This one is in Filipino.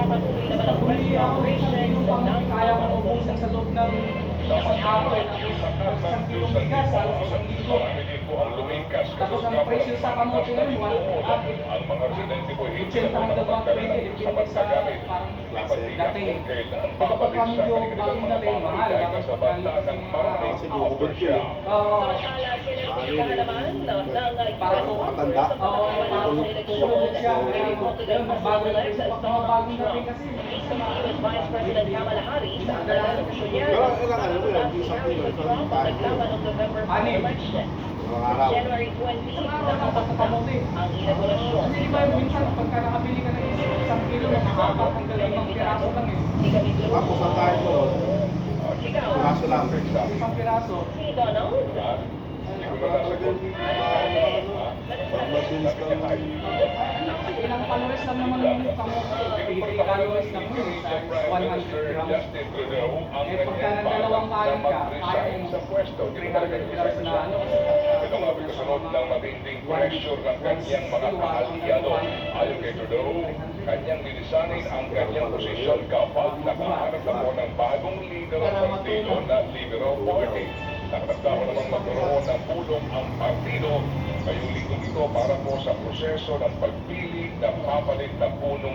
Patuloy naman ang press conference ng kaya mo ubusin sa loob ng isang araw eh. Tapos isang kilong bigas, halos isang linggo. Tapos ang presyo sa kamote ngayon, ang mga residente po hindi 80 hanggang 120, depende sa parang dating. Kapag kami yung bagong dating, mahal. Tapos pagkalipas ng Kasi bubog siya. Samantala, kinilala naman ng para po matanda. tulog siya. Yun, bago bagong dating kasi. US Vice President Kamala Harris ang nalalusyon niya Pero kailangan ano yun, yung sa Harris with Trump ang naglaban ng November 4 election. Mga araw. January 20, Isang araw lang sa kamote. ang inaugulasyon. Kasi iba yung minsan, pagka nakabili ka ng isang kilo, nakakapat hanggang 5 piraso lang eh. Di kami Tapos ang tayo ko, Ikaw, kaso lang. Isang piraso. si Donald, Ilang calories lang naman yung kamote. 80 calories lang yun sa 100 grams. Eh pagka nagdalawang kain ka, kaya mo 300 grams na ano. Ito nga pagkasunod ng matinding pressure ng kanyang mga kaalyado. Ayon kay Trudeau, kanyang lilisanin ang kanyang posisyon kapag nakahanap na po ng bagong leader ng partido na Libero Poverty. Nakatagdaman namang magkaroon ng pulong ang partido ngayong linggong ito para po sa proseso ng pagpili ng papalit na punong